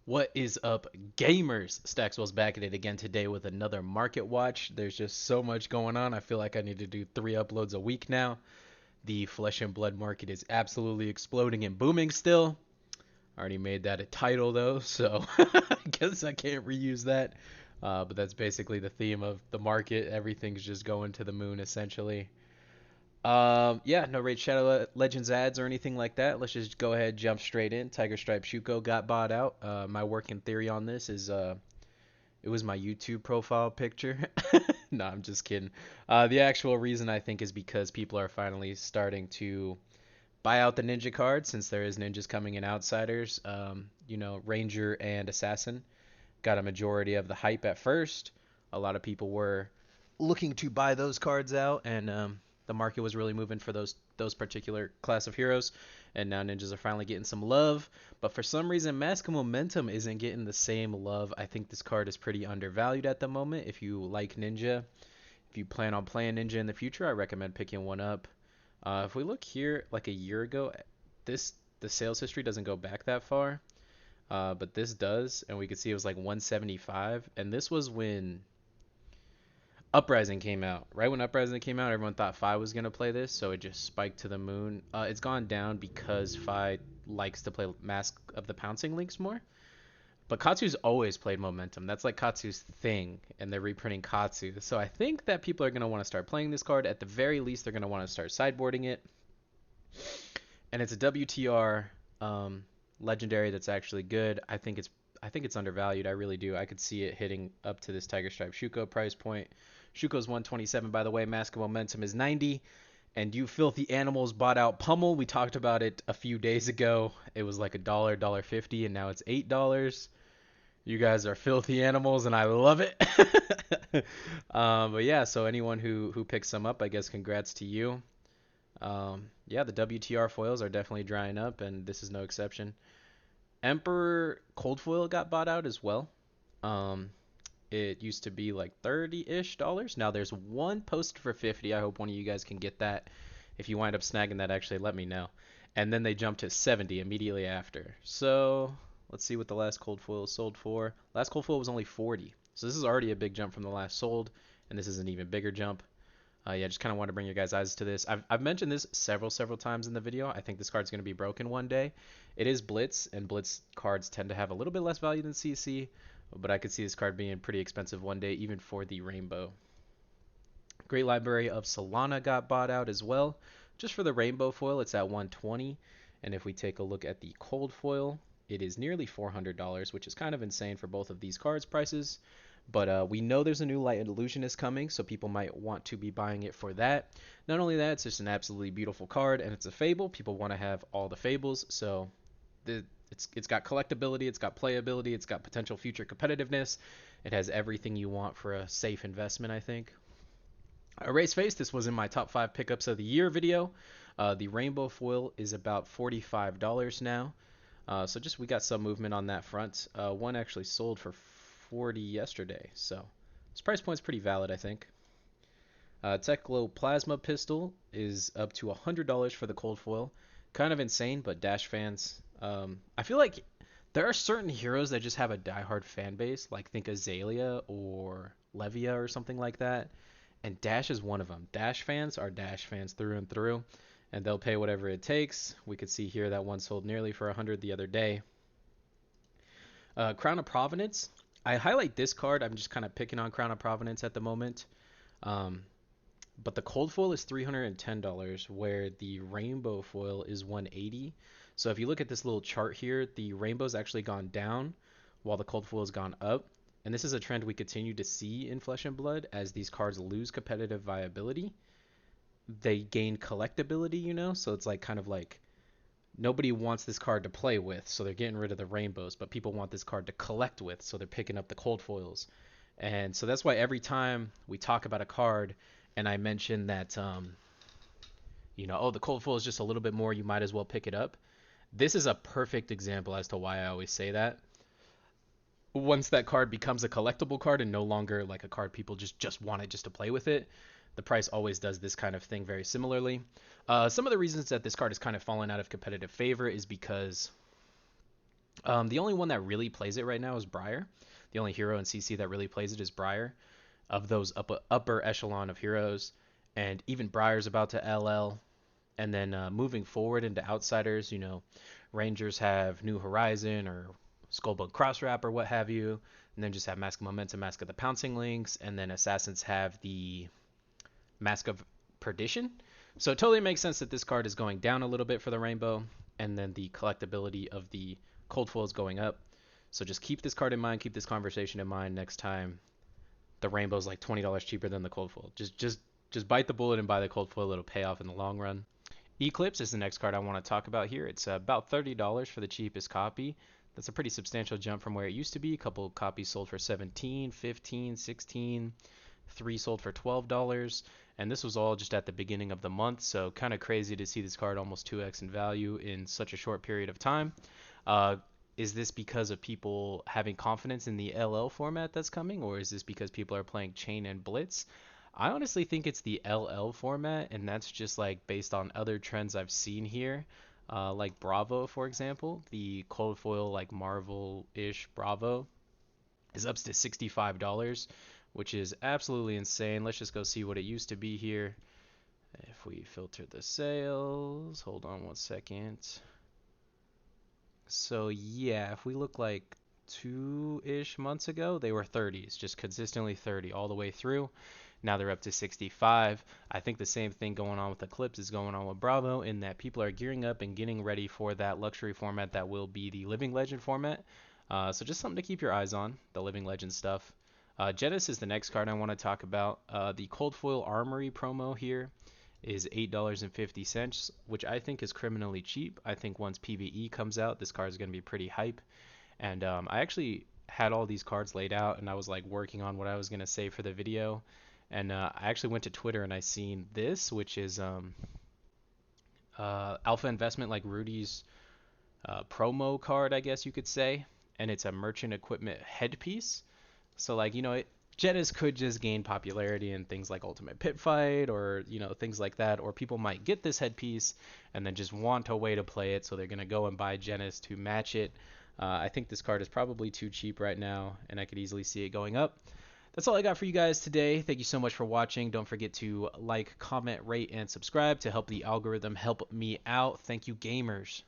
What is up, gamers? Staxwell's back at it again today with another market watch. There's just so much going on. I feel like I need to do 3 uploads a week now. The flesh and blood market is absolutely exploding and booming still. I already made that a title though, so I guess I can't reuse that. But that's basically the theme of the market. Everything's just going to the moon essentially. Yeah, no Raid Shadow Legends ads or anything like that. Let's just go ahead, jump straight in. Tiger Stripe Shuko got bought out. My working theory on this is it was my YouTube profile picture. No, I'm just kidding. The actual reason I think is because people are finally starting to buy out the ninja card since there is ninjas coming in outsiders. Ranger and Assassin got a majority of the hype at first. A lot of people were looking to buy those cards out, and the market was really moving for those particular class of heroes. And now ninjas are finally getting some love, but for some reason, Mask of Momentum isn't getting the same love. I think this card is pretty undervalued at the moment. If you like ninja, if you plan on playing ninja in the future, I recommend picking one up. If we look here, like a year ago, this the sales history doesn't go back that far, but this does, and we could see it was like 175, and this was when Uprising came out. Right when Uprising came out, everyone thought Fi was gonna play this, so it just spiked to the moon. It's gone down because Fi likes to play Mask of the Pouncing Links more. But Katsu's always played Momentum. That's like Katsu's thing, and they're reprinting Katsu. So I think that people are gonna want to start playing this card. At the very least, they're gonna want to start sideboarding it. And it's a WTR legendary that's actually good. I think it's undervalued. I really do. I could see it hitting up to this Tiger Stripe Shuko price point. Shuko's 127, by the way. Mask of Momentum is 90. And you filthy animals bought out Pummel. We talked about it a few days ago. It was like $1, 50, and now it's $8. You guys are filthy animals, and I love it. But yeah, so anyone who picks some up, I guess congrats to you. Yeah, the WTR foils are definitely drying up, and this is no exception. Emperor Cold Foil got bought out as well. Um, it used to be like 30-ish dollars. Now there's one posted for 50. I hope one of you guys can get that. If you wind up snagging that, actually let me know. And then they jumped to 70 immediately after. So let's see what the last cold foil sold for. Last cold foil was only 40. So this is already a big jump from the last sold, and this is an even bigger jump. Yeah, just kind of want to bring your guys' eyes to this. I've mentioned this several times in the video. I think this card's going to be broken one day. It is Blitz, and Blitz cards tend to have a little bit less value than CC, but I could see this card being pretty expensive one day, even for the Rainbow. Great Library of Solana got bought out as well. Just for the Rainbow foil, it's at 120, and if we take a look at the Cold foil, it is nearly $400, which is kind of insane for both of these cards' prices. But we know there's a new Light Illusionist coming, so people might want to be buying it for that. Not only that, it's just an absolutely beautiful card, and it's a Fable. People want to have all the Fables, so it's got collectability, it's got playability, it's got potential future competitiveness. It has everything you want for a safe investment, I think. Erase Face, this was in my top 5 pickups of the year video. The Rainbow Foil is about $45 now. So just we got some movement on that front. One actually sold for 40 yesterday, so this price point's pretty valid, I think. Tech Glow Plasma Pistol is up to $100 for the cold foil. Kind of insane, but Dash fans, I feel like there are certain heroes that just have a diehard fan base, like think Azalea or Levia or something like that. And Dash is one of them. Dash fans are Dash fans through and through, and they'll pay whatever it takes. We could see here that one sold nearly for 100 the other day. Crown of Provenance. I highlight this card. I'm just kind of picking on Crown of Provenance at the moment. Um, but the cold foil is $310, where the rainbow foil is 180. So if you look at this little chart here, the rainbow's actually gone down while the cold foil has gone up. And this is a trend we continue to see in Flesh and Blood as these cards lose competitive viability. They gain collectability, so it's like kind of like nobody wants this card to play with, so they're getting rid of the rainbows, but people want this card to collect with, so they're picking up the cold foils. And so that's why every time we talk about a card and I mention that oh, the cold foil is just a little bit more, you might as well pick it up. This is a perfect example as to why I always say that. Once that card becomes a collectible card and no longer like a card people just want it just to play with it, the price always does this kind of thing very similarly. Some of the reasons that this card has kind of fallen out of competitive favor is because The only one that really plays it right now is Briar. The only hero in CC that really plays it is Briar, of those upper echelon of heroes. And even Briar's about to LL. And then moving forward into outsiders, Rangers have New Horizon or Skullbug Crosswrap or what have you. And then just have Mask of Momentum, Mask of the Pouncing Links. And then Assassins have the Mask of Perdition. So it totally makes sense that this card is going down a little bit for the Rainbow. And then the collectability of the Cold Foil is going up. So just keep this card in mind, keep this conversation in mind next time the Rainbow's like $20 cheaper than the Cold Foil. Just bite the bullet and buy the Cold Foil. It'll pay off in the long run. Eclipse is the next card I want to talk about here. It's about $30 for the cheapest copy. That's a pretty substantial jump from where it used to be. A couple copies sold for 17, 15, 16, 3 sold for $12, and this was all just at the beginning of the month, so kind of crazy to see this card almost 2x in value in such a short period of time. Uh, is this because of people having confidence in the LL format that's coming, or is this because people are playing Chain and Blitz? I honestly think it's the LL format, and that's just like based on other trends I've seen here. Like Bravo, for example, the cold foil like Marvel-ish Bravo is up to $65, which is absolutely insane. Let's just go see what it used to be here. If we filter the sales, hold on one second. So yeah, if we look like 2-ish months ago, they were 30s, just consistently 30 all the way through. Now they're up to 65. I think the same thing going on with Eclipse is going on with Bravo, in that people are gearing up and getting ready for that luxury format that will be the Living Legend format. So just something to keep your eyes on, the Living Legend stuff. Genesis is the next card I want to talk about. The Cold Foil Armory promo here is $8.50, which I think is criminally cheap. I think once PvE comes out, this card is going to be pretty hype. And I actually had all these cards laid out, and I was like working on what I was going to say for the video. And I actually went to Twitter and I seen this, which is Alpha Investment, like Rudy's promo card, I guess you could say. And it's a merchant equipment headpiece. So like, Jettis could just gain popularity in things like Ultimate Pit Fight, or things like that, or people might get this headpiece and then just want a way to play it, so they're gonna go and buy Jettis to match it. I think this card is probably too cheap right now, and I could easily see it going up. That's all I got for you guys today. Thank you so much for watching. Don't forget to like, comment, rate, and subscribe to help the algorithm help me out. Thank you, gamers.